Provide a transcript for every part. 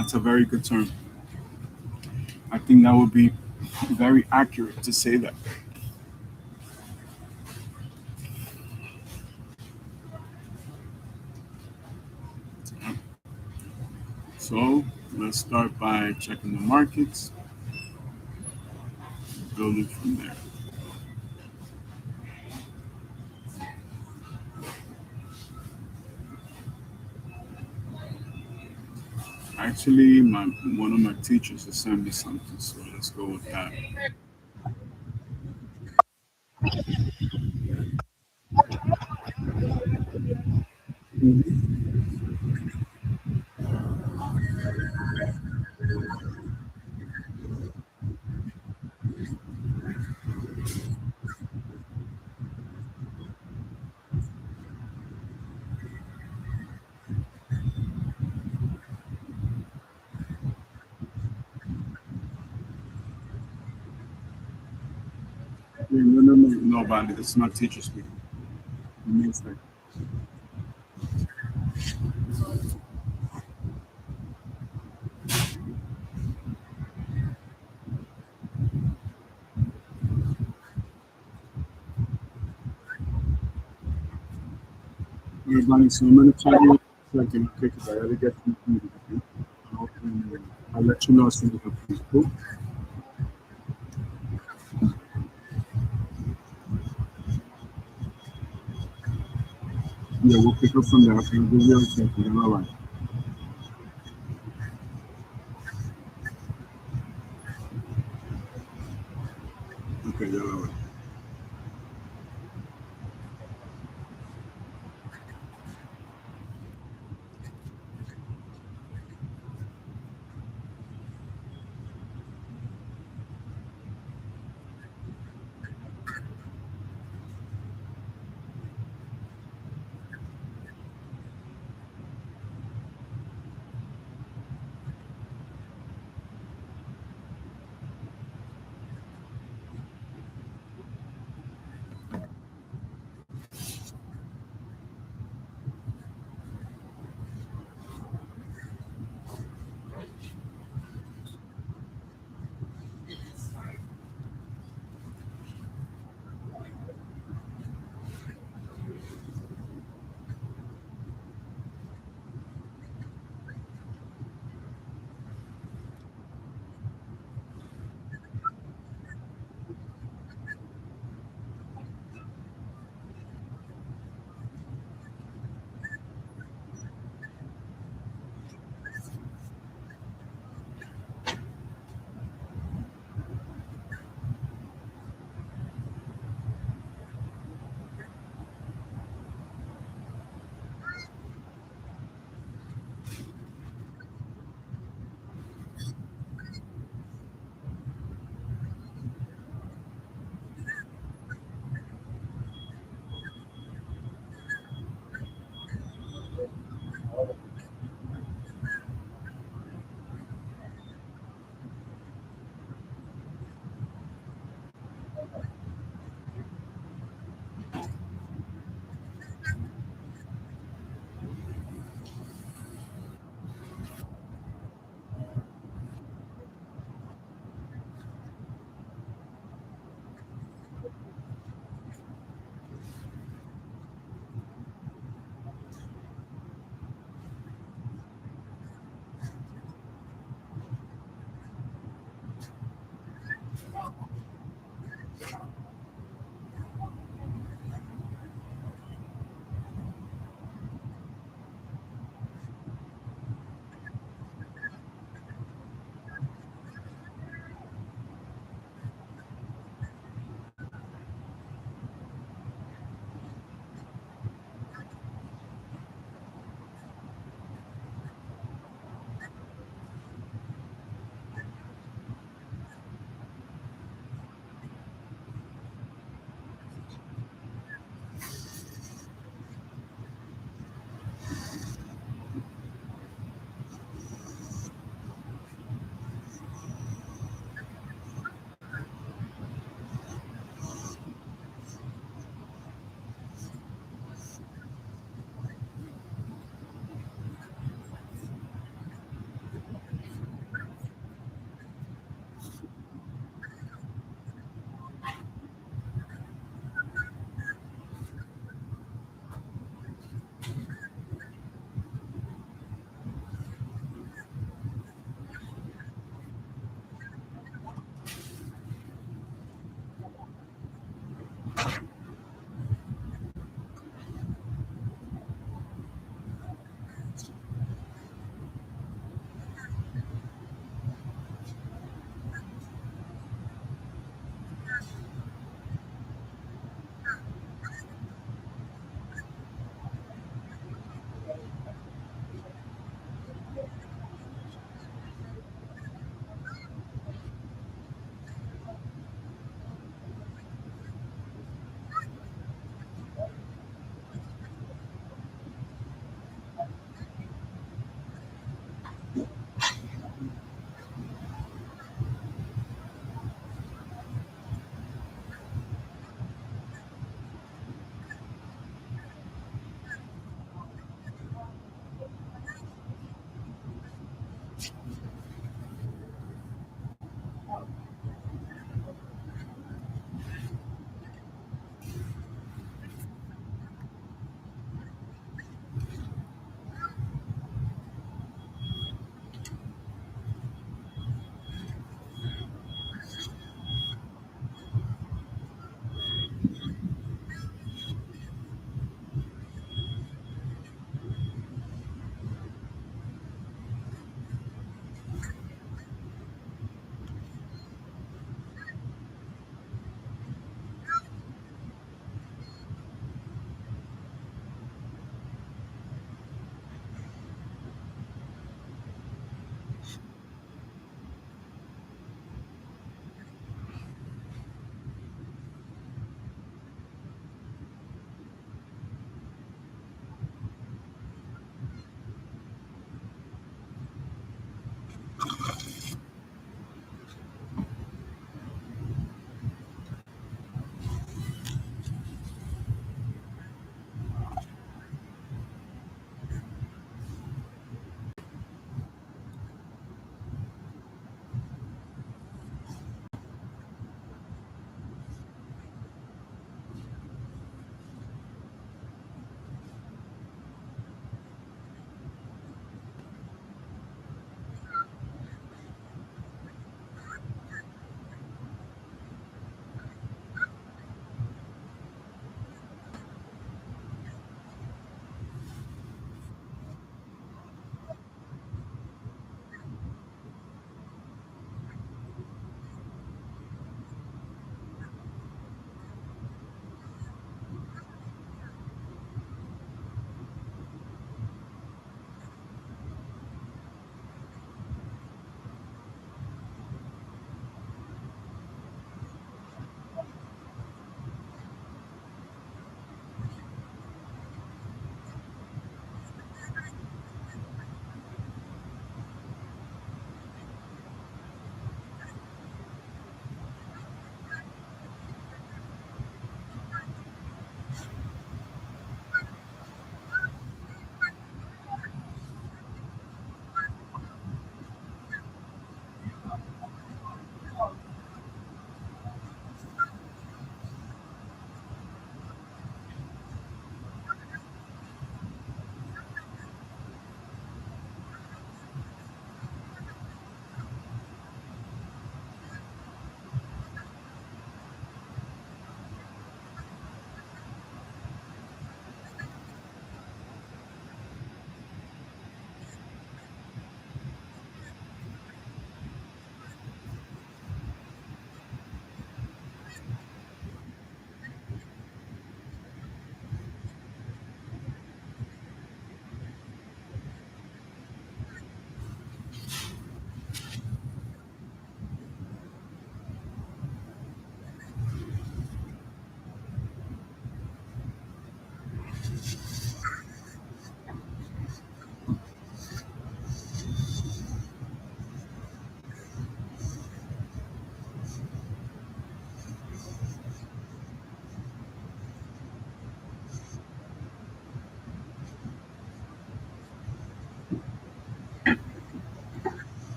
That's a very good term. I think that would be very accurate to say that. So let's start by checking the markets, building from there. Actually, one of my teachers has sent me something, so let's go with that. Wait, no, no, no, no, Bali, this is not teacher speaking. It means that everybody, so I'm gonna tell you so I can click it. I gotta get from the computer, okay? I'll let you know as soon as I finish. Cool? Yeah, we'll pick up from there. Okay, we'll be right back. All right. Okay, yeah, all right.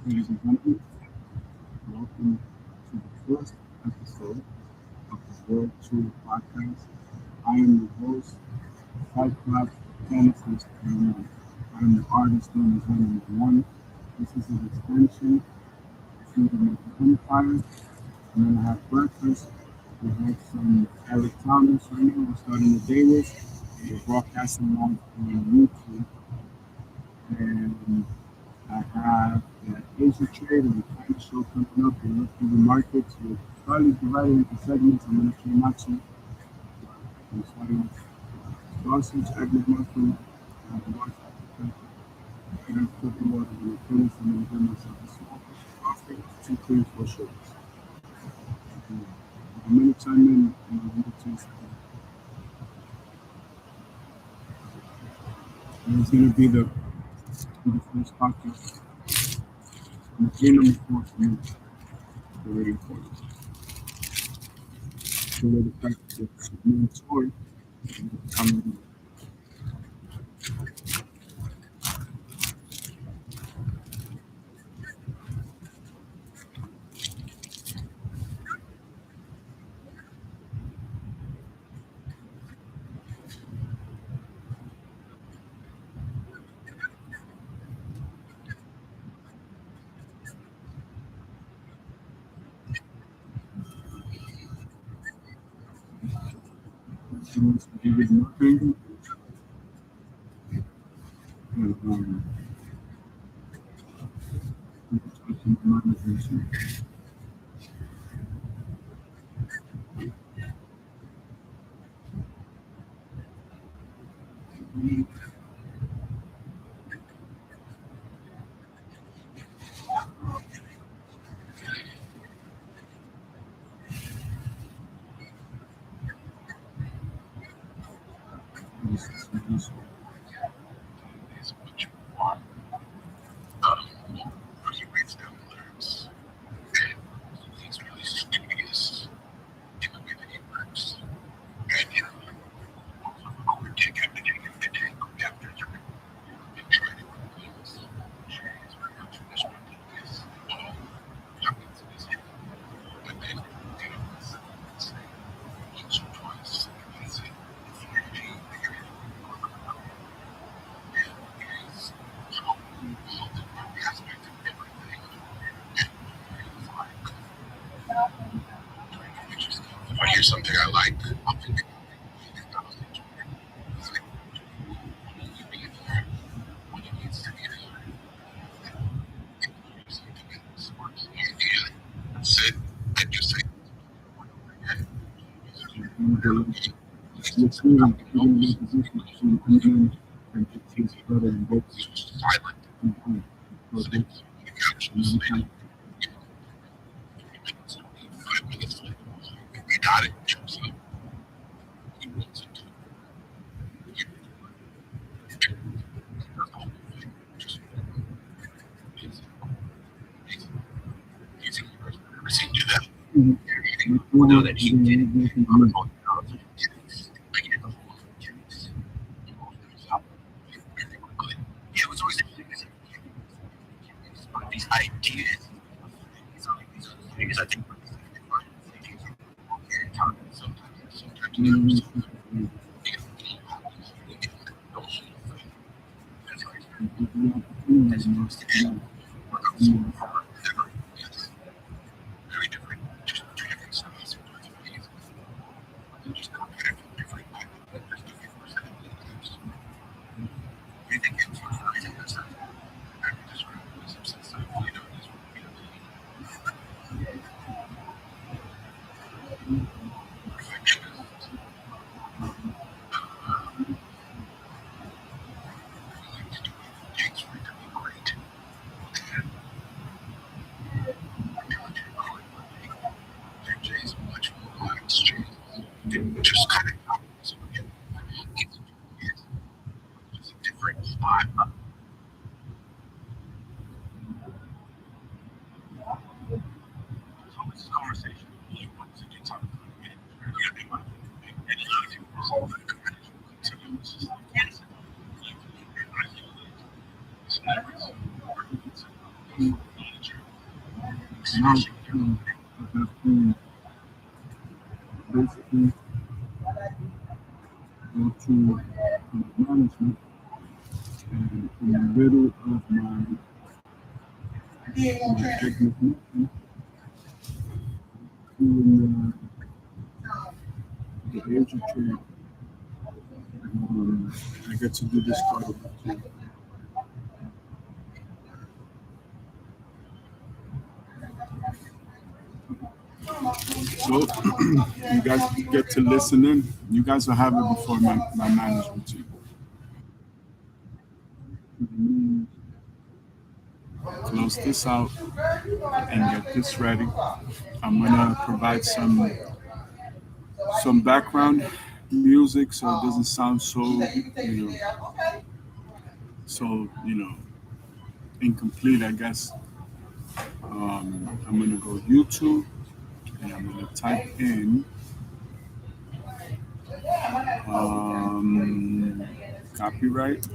Ladies and gentlemen, welcome to the first episode of the World Tour Podcast. I am your host, Fight Club Fantasist, and I am the artist known as One. This is an extension to the Empire. I'm gonna have breakfast. We have some Eric Thomas right now. We're starting the day with. We're broadcasting on YouTube, and I have the Asia trade and the China show coming up. We're looking at the markets. We're probably divided into segments. I'm going to try not to. I'm starting with sausage, egg McMuffin, I have a large appetizer, and I'm cooking water. I'm going to finish. I'm going to give myself a small cup of coffee, two cream, four sugars. I'm going to chime in a 2 seconds. And it's going to be the first podcast. And it's number 4 for me. Very important. So we're the fact that it's mandatory. I'm going to give it nothing. And talking monetization. This Is what you want. Prereads them lyrics. the let's see put in a position to even and it tastes better in both mm-hmm. So that's another kind. Mm-hmm. But over again, mm-hmm. Give the opportunity to mm, now I have to basically go to management and in the middle of my technical in the age of trade, I get to do this part of it too. So you guys get to listen in. You guys will have it before my management team. Let me close this out and get this ready. I'm gonna provide some background music so it doesn't sound so incomplete. I guess I'm gonna go YouTube and I'm gonna type in copyright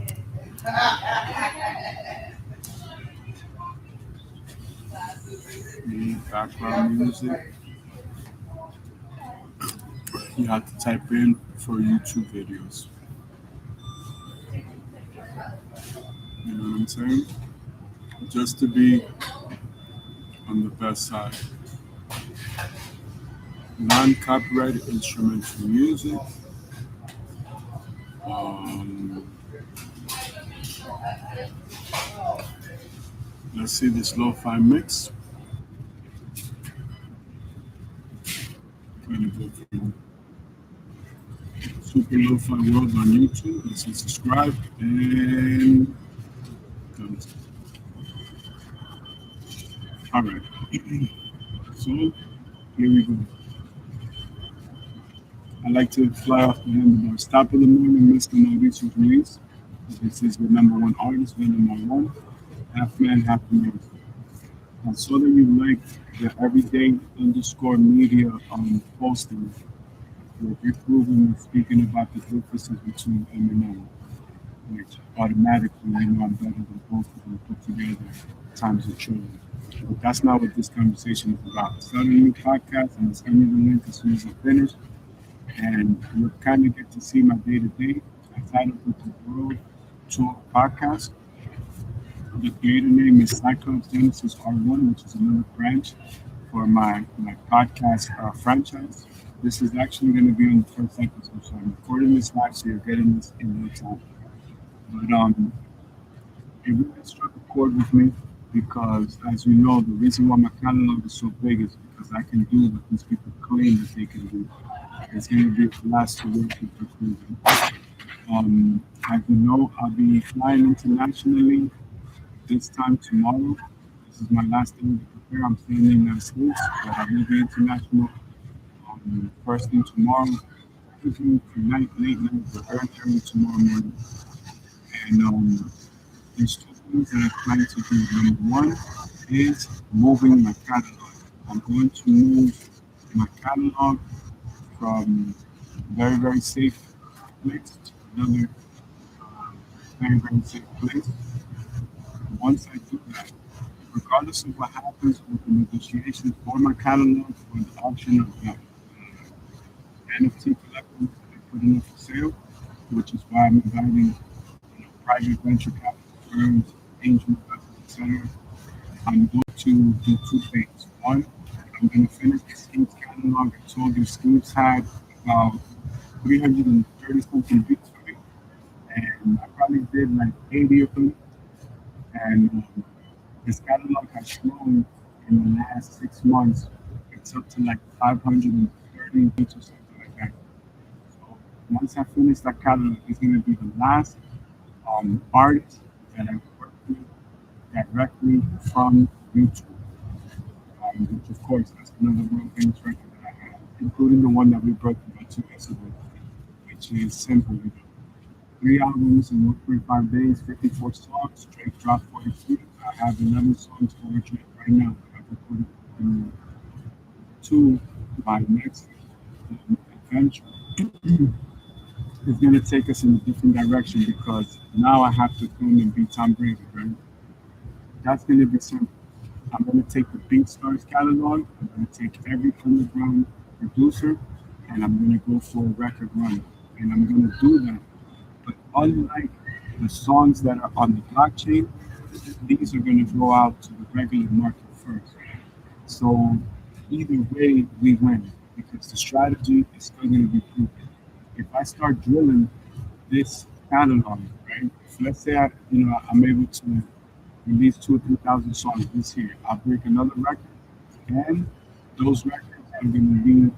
background music. You have to type in for YouTube videos. You know what I'm saying? Just to be on the best side. Non-copyrighted instrumental music. Um, let's see this lo-fi mix. I'm gonna go from Super Lo-Fi World on YouTube. Let's hit subscribe and all right. So here we go. I like to fly off the handlebars. Top of the morning, Mr. Mauricio Ruiz. This is the number one artist, the number one. Half man, half man. I saw that you liked the everyday underscore media posting where you're proving and speaking about the differences between Eminem, which automatically you know I'm better than both of them put together times a trillion. But that's not what this conversation is about. Starting a new podcast and send me the link as soon as I finish. And you'll kind of get to see my day to day. I titled it the World Tour Podcast. The creator name is Cyclops Genesis R1, which is another branch for my podcast franchise. This is actually going to be on the first episode, so I'm recording this live, so you're getting this in real time. But it really struck a chord with me because, as you know, the reason why my catalog is so big is because I can do what these people claim that they can do. It's going to be the last 2 weeks before cruising. As you know, I'll be flying internationally this time tomorrow. This is my last day to prepare. I'm staying in the United States, but I will be international first thing tomorrow evening, tonight, late night, or early tomorrow morning. And there's two things that I plan to do. Number one is moving my catalog. I'm going to move my catalog from very, very safe place to another very, very safe place. Once I do that, regardless of what happens with the negotiations for my catalog for the auction of the NFT collectibles that I'm putting up for sale, which is why I'm inviting private venture capital firms, angel investors, etc. I'm going to do two things. One, I'm going to finish the Steve's catalog. I told you Steve's had about 330 something beats for me, and I probably did like 80 of them. And his catalog has grown in the last 6 months. It's up to like 530 beats or something like that. So once I finish that catalog, it's going to be the last artist that I work with directly from YouTube. Which of course that's another world famous record that I have, including the one that we broke about 2 weeks ago, which is simple. 3 albums in 1.5 days, 54 songs. Drake dropped 43. I have 11 songs for Drake right now that I've recorded to my next adventure. Is going to take us in a different direction because now I have to film and beat Tom Brady, right? That's going to be simple. I'm going to take the BeatStars catalog, I'm going to take every underground producer, and I'm going to go for a record run. And I'm going to do that. But unlike the songs that are on the blockchain, these are going to go out to the regular market first. So either way, we win because the strategy is still going to be proven. If I start drilling this catalog, right? If let's say I'm able to release 2 or 3 thousand songs this year, I'll break another record, and those records are going to lead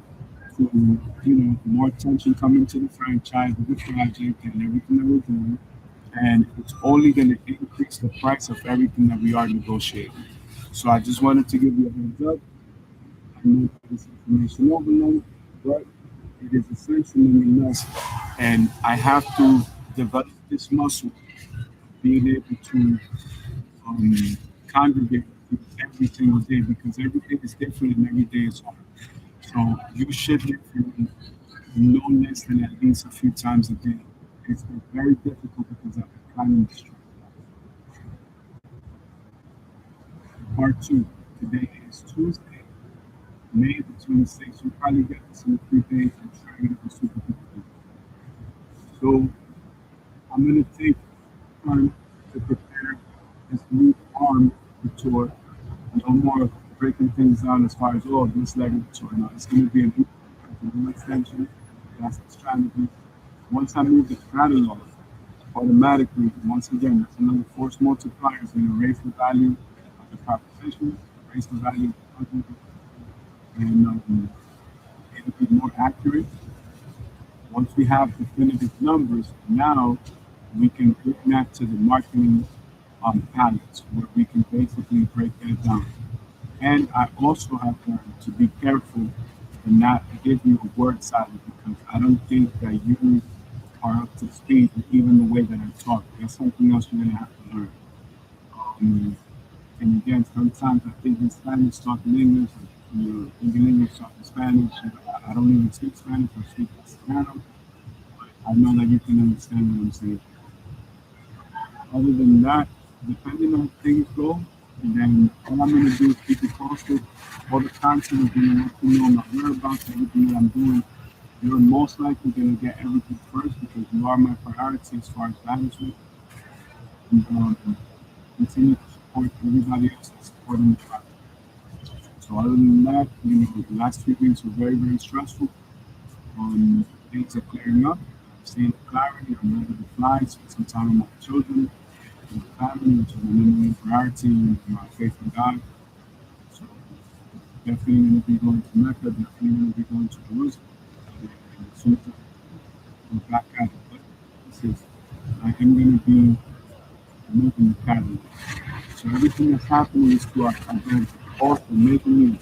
to more attention coming to the franchise, the project, and everything that we're doing, and it's only going to increase the price of everything that we are negotiating. So I just wanted to give you a heads up. I know that this information overload, but it is essential nonetheless, and I have to develop this muscle, being able to um, congregate every single day because everything is different and every day is hard. So you should hear from me no less than at least a few times a day. It's been very difficult because I've been planning this trip. Part two. Today is Tuesday, May the 26th. You'll probably get this in 3 days. I'm trying to be super quick. So I'm going to take time to prepare this new arm tour. No more breaking things down as far as, oh, this leg of the tour. No, it's going to be a new extension. That's the strategy. Once I move the catalog, automatically, once again, that's another force multiplier. It's going to raise the value of the proposition, raise the value of the content, and it'll be more accurate. Once we have definitive numbers, now we can bring that to the marketing palettes where we can basically break that down. And I also have learned to be careful and not give you a word salad because I don't think that you are up to speed with even the way that I talk. That's something else you're going to have to learn. And again, sometimes I think in Spanish talking English, thinking English talking Spanish. I don't even speak Spanish, I speak Spanish. I know that you can understand what I'm saying. Other than that, depending on how things go, and then all I'm going to do is keep you posted. All the content is going to let you know my whereabouts, everything that I'm doing. You're most likely going to get everything first because you are my priority as far as management. And continue to support everybody else that's supporting the project. So other than that, the last few weeks were very, very stressful. Things are clearing up. I'm seeing clarity. I'm ready to fly, spend some time with my children and my family, which is my number one priority, and my faith in God. So definitely going to be going to Mecca, definitely going to be going to Jerusalem. And as soon as I go back at it, but this is, I am going to be moving the pattern. So everything that's happening is to our advantage. Also, making news.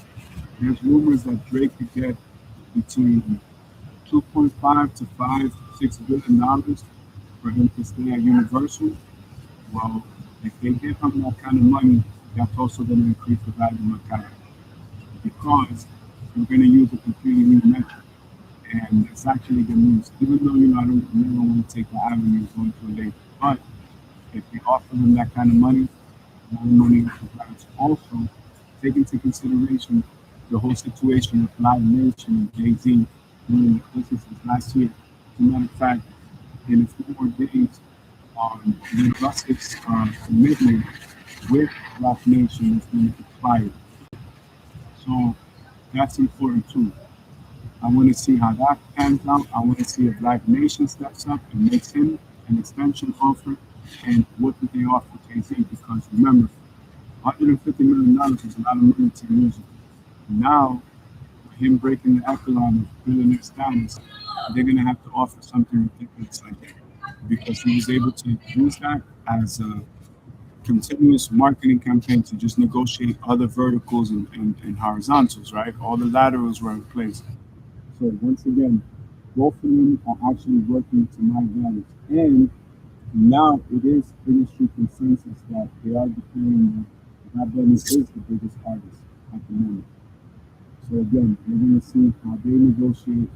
There's rumors that Drake could get between 2.5 to 5, $6 billion for him to stay at Universal. Well, if they give him that kind of money, that's also going to increase the value of my character because we're going to use a completely new metric. And it's actually good news. Even though, I don't never want to take the avenue of going to a label. But if they offer him that kind of money, more money provides. Also, take into consideration the whole situation with Live Nation and Jay-Z doing this is his last year. As a matter of fact, in a few more days, the Russell's commitment with Live Nation is going to expire. So that's important too. I want to see how that pans out. I want to see if Live Nation steps up and makes him an extension offer. And what do they offer Jay-Z? Because remember, $150 million is a lot of money to the music. Now, with him breaking the echelon of billionaire status, they're going to have to offer something ridiculous like that. Because he was able to use that as a continuous marketing campaign to just negotiate other verticals and horizontals, right? All the laterals were in place. So once again, both of them are actually working to my advantage. And now it is industry consensus that they are declaring that Bad Bunny is the biggest artist at the moment. So again, we're going to see how they negotiate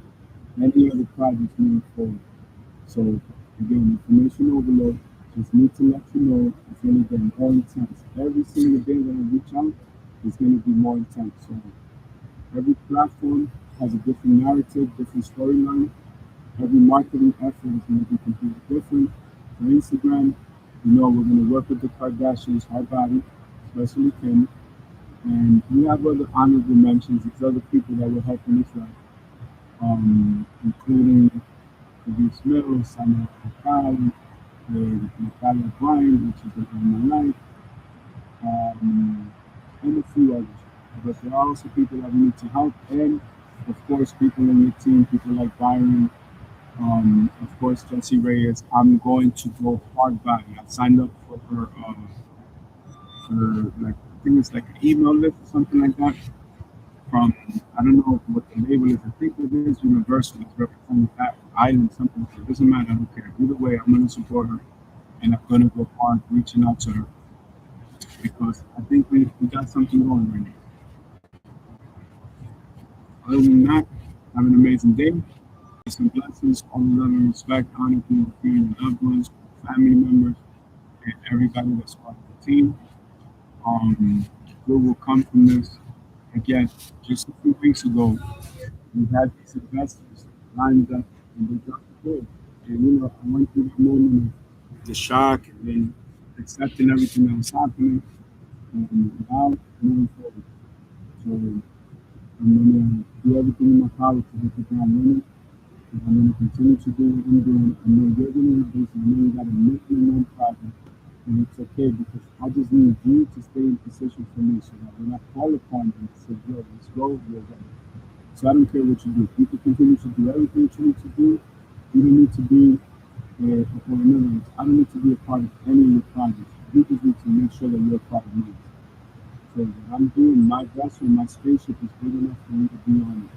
any other projects moving forward. So again, information overload. Just need to let you know it's going to get more intense. Every single day that I reach out, it's going to be more intense. So every platform has a different narrative, different storyline. Every marketing effort is going to be completely different. For Instagram, we're going to work with the Kardashians, our body, especially Kim. And we have other honorable mentions. There's other people that will help in this life, including Denise Mills, Samuel Kakali, with Natalia Bryan, which is the in my life, and a few others. But there are also people that we need to help, and of course, people in the team, people like Byron, of course, Jesse Reyes. I'm going to go hard by. I signed up for her, for like I think it's like an email list or something like that. From I don't know what the label is. I think it is Universal. It's representing that island, something like that. It doesn't matter. I don't care. Either way, I'm going to support her, and I'm going to go hard reaching out to her because I think we got something going right now. Other than that, have an amazing day. Peace and blessings, all the love and respect, honor to your friends and loved ones, family members, and everybody that's part of the team. Good will come from this. Again, just a few weeks ago, we had these investors lined up and they dropped the ball. And I went through the moment of the shock and then accepting everything that was happening and now moving forward. So I'm gonna do everything in my power to hit the ground running. I'm going to continue to do what I'm doing. I know you're going to do this. I know you got a million project, and it's okay because I just need you to stay in position for me so that when I call upon you, say, yo, let's go, you're ready. So I don't care what you do. You can continue to do everything you need to do. You don't need to be, or in other words, I don't need to be a part of any of your projects. You just need to make sure that you're a part of mine. So what I'm doing, my vessel, my spaceship is big enough for you to be on it.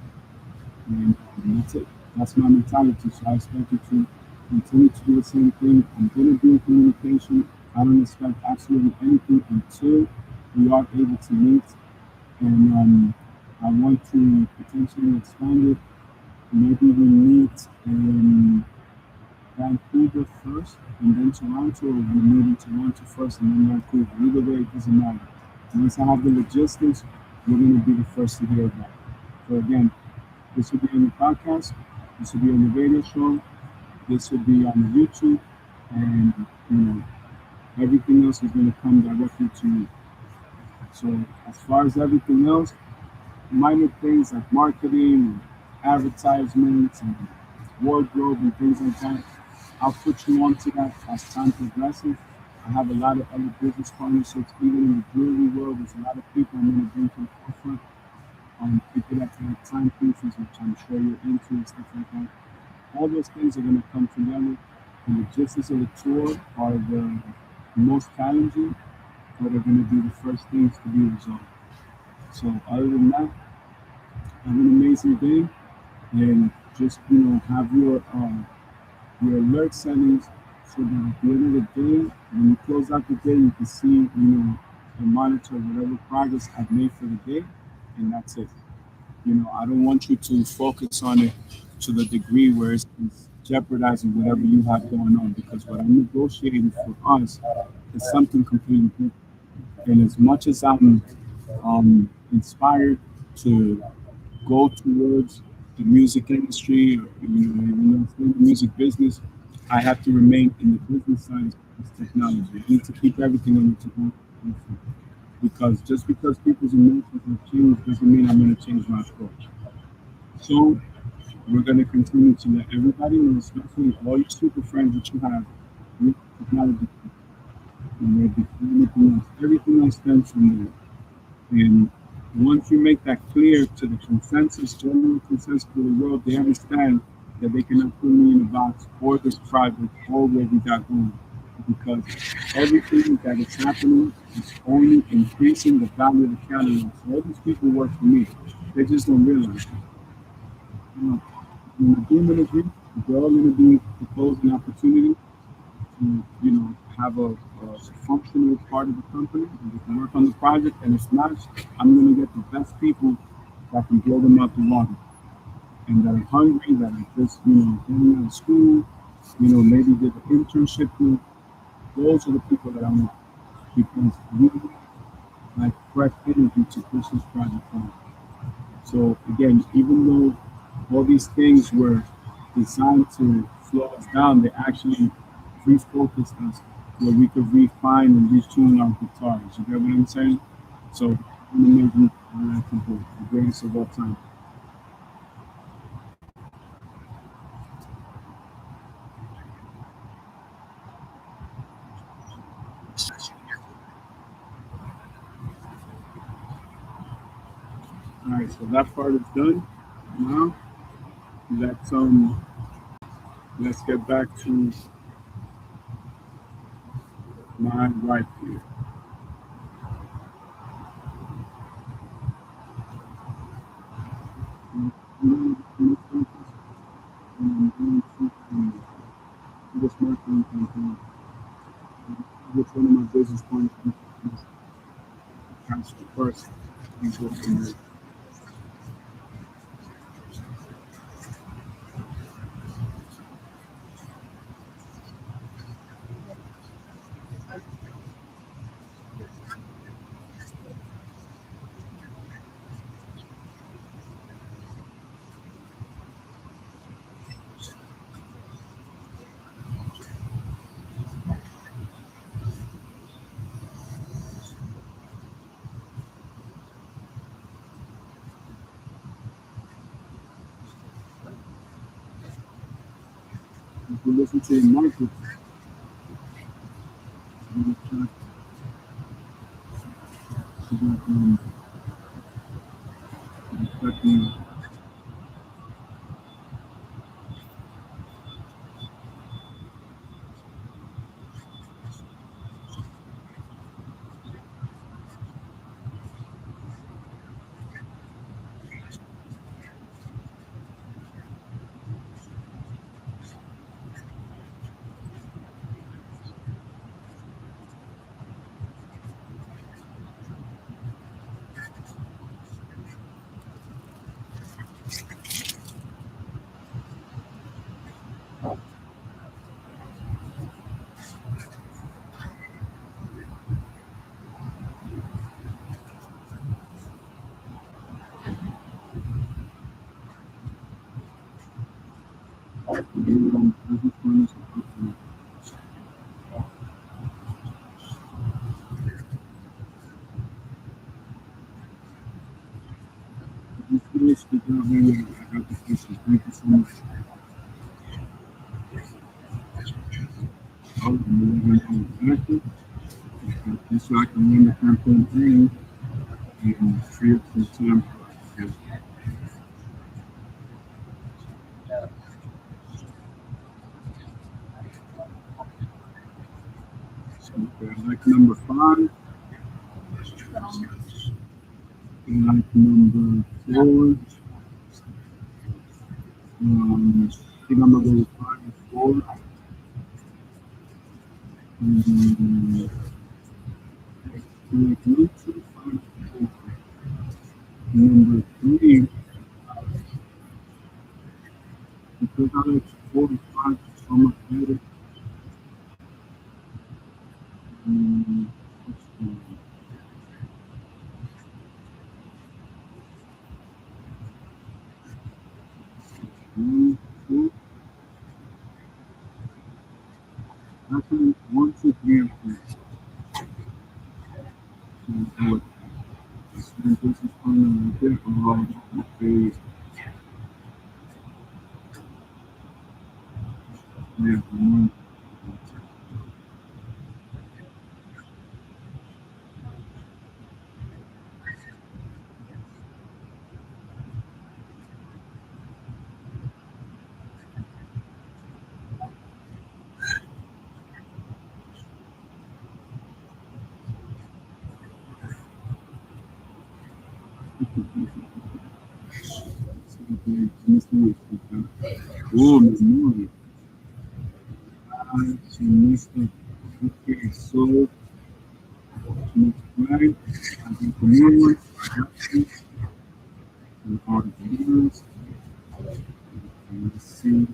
And that's it. That's my mentality. So I expect you to continue to do the same thing. I'm going to be in communication. I don't expect absolutely anything until we are able to meet. And I want to potentially expand it. Maybe we meet in Vancouver first and then Toronto, or we meet in Toronto first and then Vancouver. Either way, it doesn't matter. Once I have the logistics, we're going to be the first to hear about it. So again, this will be on the podcast. This will be on the radio show. This will be on the YouTube, and everything else is going to come directly to you. So as far as everything else, minor things like marketing, advertisements, and wardrobe and things like that, I'll put you onto that as time progresses. I have a lot of other business partnerships, even in the jewelry world. There's a lot of people I'm going to bring to the forefront. People that have timepieces, which I'm sure you're into and stuff like that. All those things are going to come together. The logistics of the tour are the most challenging, but are going to be the first things to be resolved. So other than that, have an amazing day, and just have your alert settings so that at the end of the day, when you close out the day, you can see and monitor whatever progress I've made for the day, and that's it. I don't want you to focus on it to the degree where it's jeopardizing whatever you have going on, because what I'm negotiating for us is something completely different. And as much as I'm inspired to go towards the music industry, or stay in the music business, I have to remain in the business side of technology. I need to keep everything on the technology, because just because people's emotions have changed doesn't mean I'm going to change my approach. So we're going to continue to let everybody know, especially all your super friends that you have, with technology, and they'll be anything else. Everything else stems from there. And once you make that clear to the consensus, general consensus of the world, they understand that they cannot put me in a box or this project or what we got going. Because everything that is happening is only increasing the value of the catalog. So all these people work for me. They just don't realize it. You in the agreement agreement, they're all going to be proposed an opportunity to, have a functional part of the company, and they can work on the project. And if not, I'm going to get the best people that can blow them out the water, and that are hungry, that are just, getting out of school, maybe did an internship with. Those are the people that I want, because we like fresh energy to push this project on. So again, even though all these things were designed to slow us down, they actually refocused us where we could refine and retune our guitars. You get what I'm saying? So I'm amazing. I like to do the greatest of all time. All right, so that part is done. Now let's let's get back to my right here. This marketing campaign, which one of my business partners comes first, and go from there. If you listen to the market, you try to expecting business partners. If you finish the job, maybe I got the pieces. Thank you so much. Oh, I'm going to be active. Just so I can run the campaign and free up some time. Okay, like number five, like number four, I think I'm gonna go with five and four. Um, like one, two, five, four. Number three, because I like four and five so much better. What's one, two, actually one, two, three, and four. So, this is on the different okay, yeah, one, okay, this one, okay. Oh, memory. I missed it. Okay, so next slide, I think the new one, and all the videos, and let's see.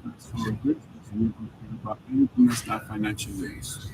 Let's solve this. So we don't care about anything that's not financial news.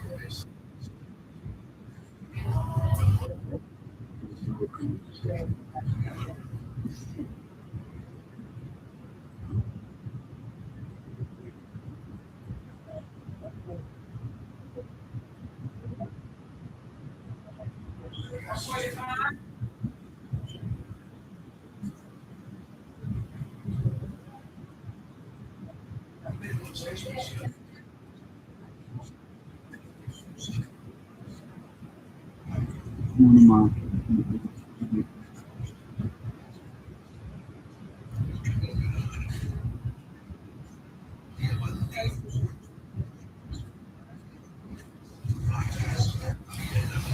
One of my,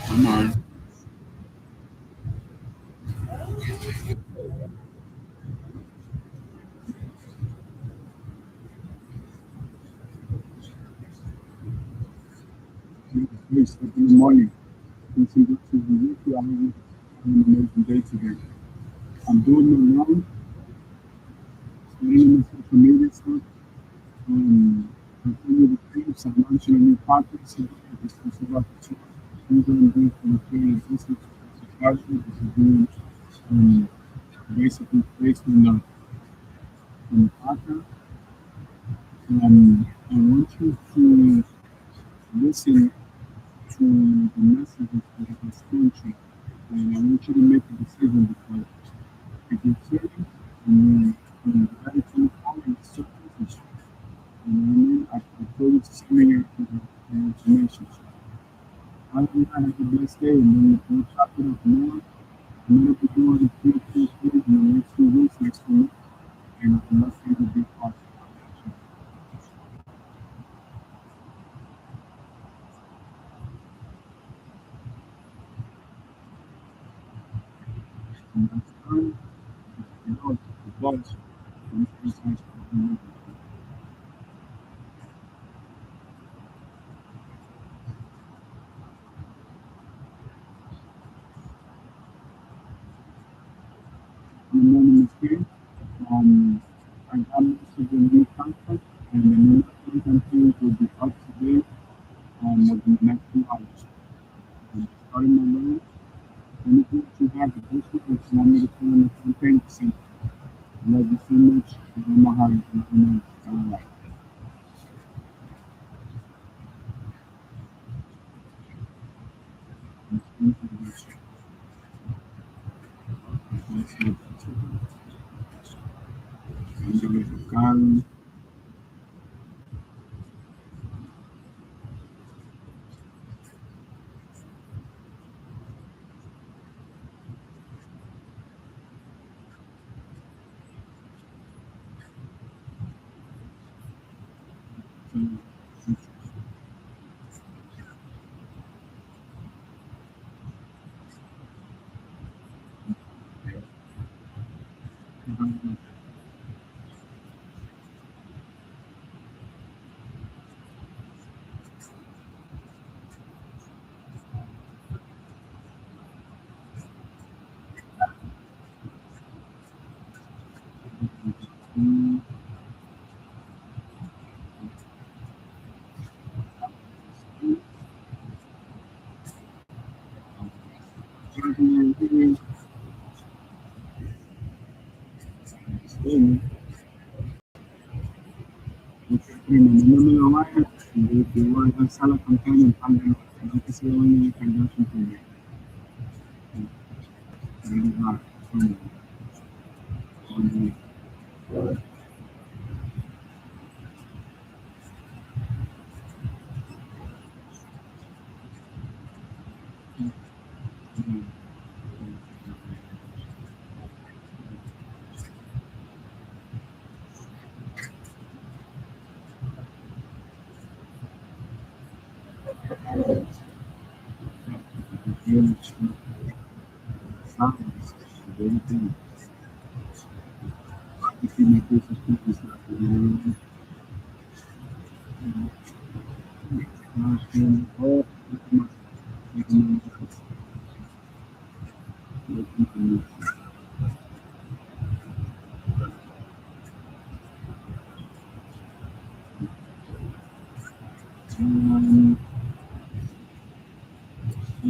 I'm on. Please, in the morning, since you go to the weekly, I'm having an amazing day today. I'm doing my round, studying the social media stuff, continue the things. I'm launching a new podcast today. This is about the two things that I'm doing for the creative business. This is doing um, basically based on the podcast. I want you to listen to the messages that I sent you, and I want you to make a decision because if you're serious and you're ready to follow the circumstances, you know what I mean? I told you to send me your information. So I hope you have a blessed day, and then we'll chop it up more. I'm going to be doing a few things in the next few weeks, next few months, and I'd love for you to be part of it. And that's time, you know, the boss, and it's nice to be with you. Good morning, Miss Kay. I got most of the new content, and the new content things will be up to date within the next 2 hours. Starting my learn, anything that you have additional that you want me to put in the campaign, send. Love you so much. I don't know how you know. All right. Thank you. Karen, No me lo vaya, que voy a alcanzar la campaña en pan de no que se lo vayan a cargar su primer.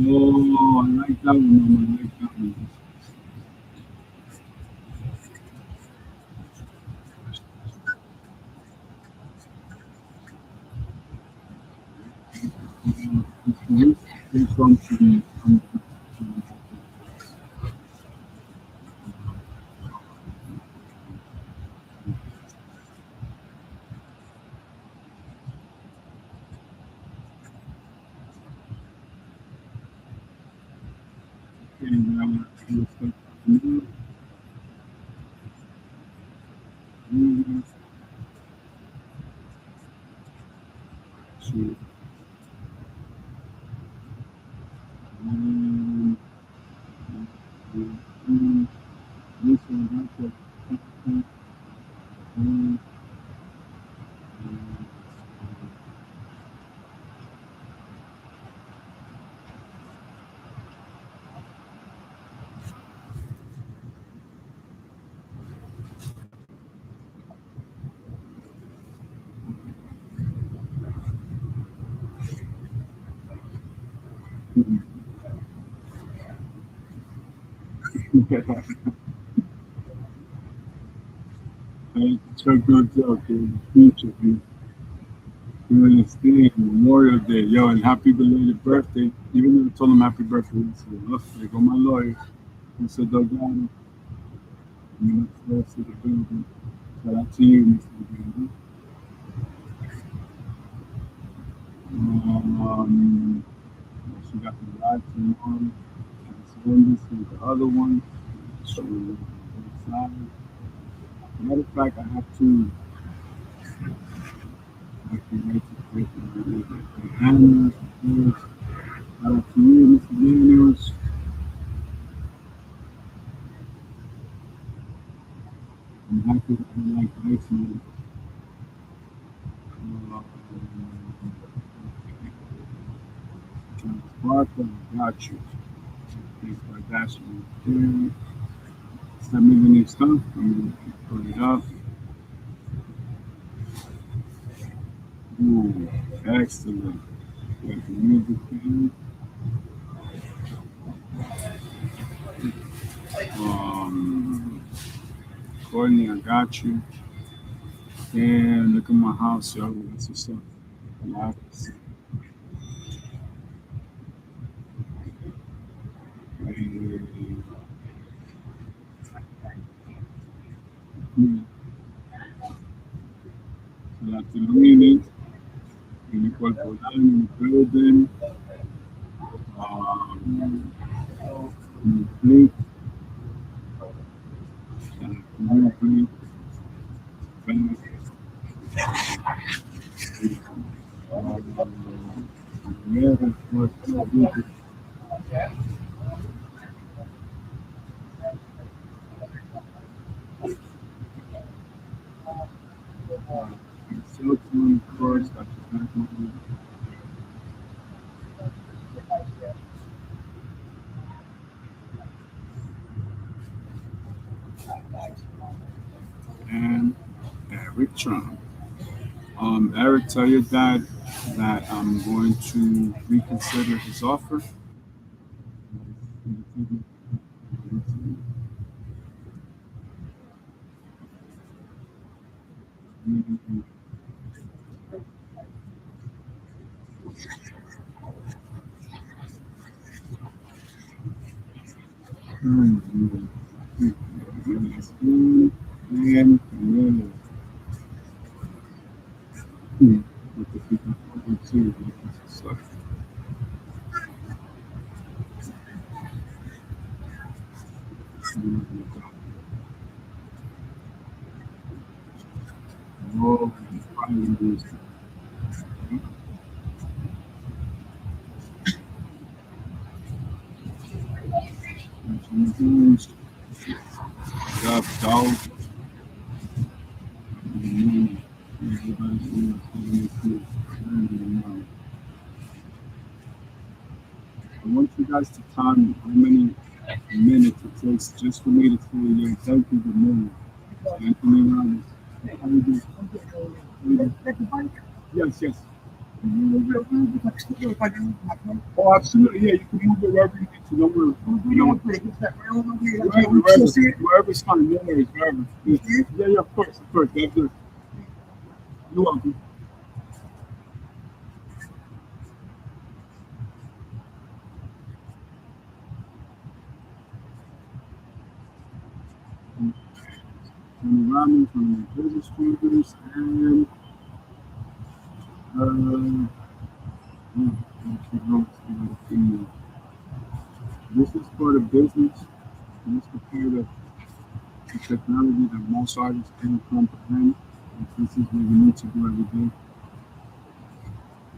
Oh, I like that one. I like that one. It's from and to this one, it's a good joke in the future. You understand Memorial Day, yo, and happy belated birthday. Even though I told him happy birthday, he said, "Look, there go my lawyer." He said, "Delgado, I'm not close to the building." Shout out to you, Mr. Delgado. Um, she got the live tomorrow. This one, this is the other one. So, inside. Matter of fact, I have to. I can wait to create the Hannah. Shout out to you, Mr. Daniels. I'm happy that I like Iceland. Uh, Sparkle, got you. Thanks for dashing. Send me the new stuff. I'm gonna put it up. Ooh, excellent. Got the music thing. Courtney, I got you. And look at my house, yo. That's what's up. Yes. And, shout out to Luini in the Corporal in the building. In the fleet. Shout out to you, fleet. Yeah, that's what I do. Still doing course after that movie. And Eric Trump. Eric, tell your dad that I'm going to reconsider his offer. And with the people too, so, oh, finally, got dog. Everybody's doing it. I want you guys to time how many minutes it takes just for me to say your thank you good morning. Anthony Ramos. How you doing? Yes, yes. Oh, absolutely. Yeah, you can move it wherever you need to. Don't worry. Wherever's fine. No worries. Wherever. Yeah, yeah, of course, of course. That's good. You're welcome. Tony Ramos from the business students and this is for the business. This is for the technology that most artists can't comprehend. This is what we need to do every day.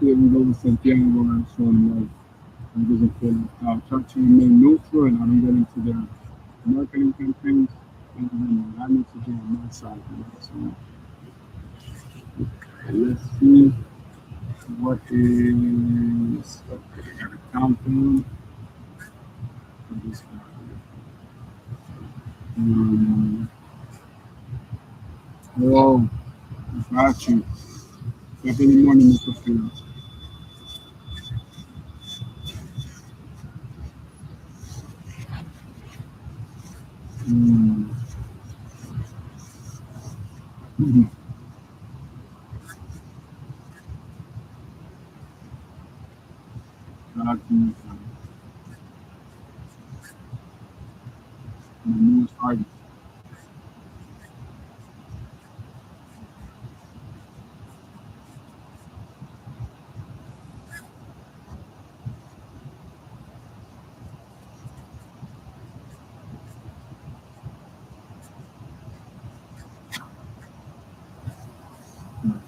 Here we go with Santiago and show him love. He doesn't feel left out. Try to remain neutral and I don't get into the marketing campaigns. And then I need to do on my side. So let's see what is okay. I got a countdown for this guy. Oh, got you. Top in the morning, Mr. Fields. Mm. Got you. My newest artist.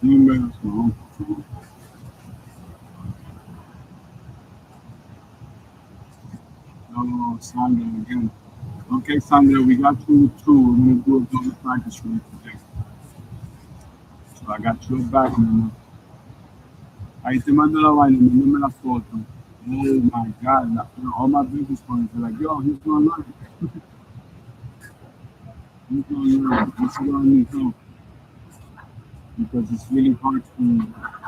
Emails, no, no, Sandra again. Okay, Sandra, we got you two. We're gonna do a double practice for you today. So I got your back, man. Ahí te mando la vaina, mándame la foto. Oh my God, all my business partners are like, yo, he's gonna learn. He's gonna learn. This is gonna need help because it's really hard to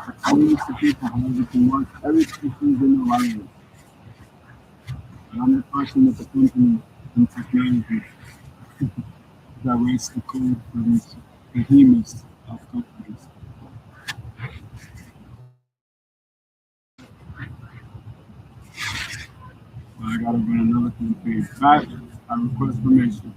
explain to people how everything works. Everything's in the language. And I'm the person at the company in technology that writes the code for these behemoths of companies. But I gotta run another thing for you. Pat, I request permission.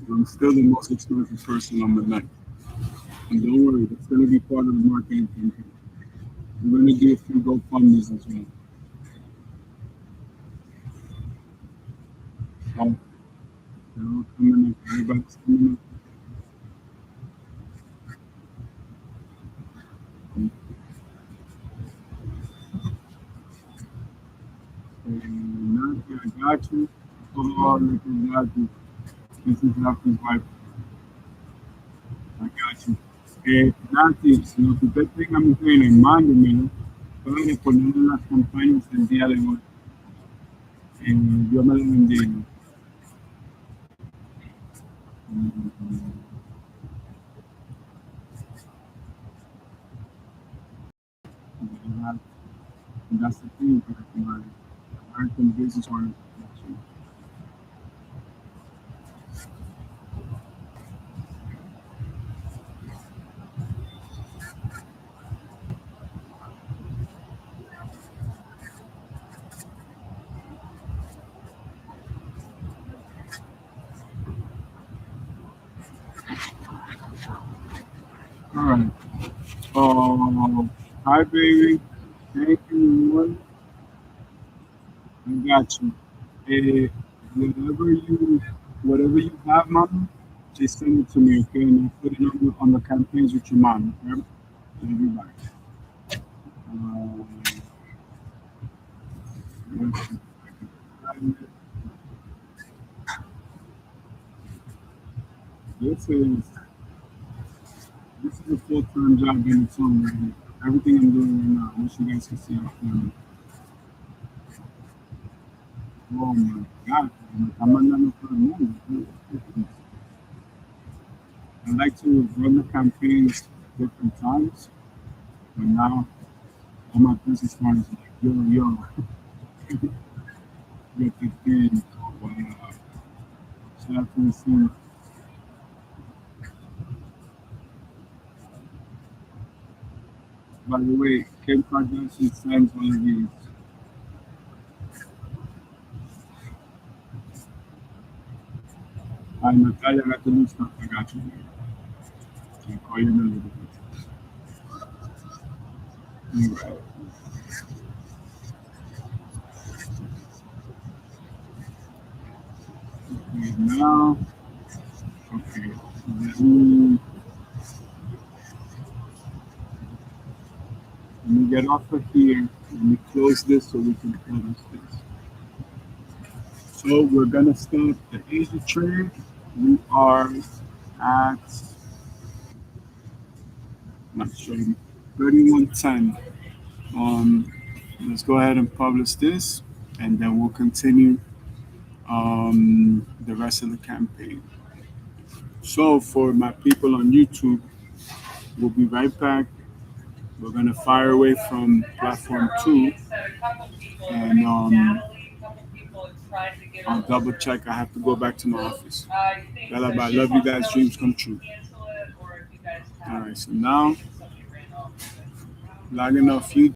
I'm still the most expensive person on the night. And don't worry, that's gonna be part of the marketing campaign. We're gonna do a few GoFundMe's as well. Oh, they're all coming up. Everybody's coming up. And Nancy, I got you. Oh, look at that. This is Nancy's wife. I got you. Nancy, lo que usted tenga, mi reina, mándemelo para poner en las campañas del día de hoy. Dios me lo bendiga. And that's the thing, my American business owners. All right. Hi, baby. Thank you. I got you. Eh, whatever you, whatever you have, mama, just send it to me, okay? And I'll put it on the campaigns with your mom, okay? Everybody. Let's see. This is this is a full-time job in its own right here. Everything I'm doing right now, I wish you guys could see how fun. Oh my God, I'm not for the moment. I like to run the campaigns different times, but now all my business partners are like, yo, get the thing. Wow. Shout out to the scene. By the way, Kim Kardashian sends one of these. Hi, Natalia, I got the new stuff. I got you. I'll call you in a little bit. All right. Okay, now, okay. Let me get off of here. Let me close this so we can close this. So we're gonna start the Asia trade. We are at not sure 3110. Um, let's go ahead and publish this, and then we'll continue the rest of the campaign. So for my people on YouTube, we'll be right back. We're gonna fire away from platform two, and I'll double check. I have to go back to my office. Bella, I love you guys. Dreams come true. All right, so now logging off YouTube.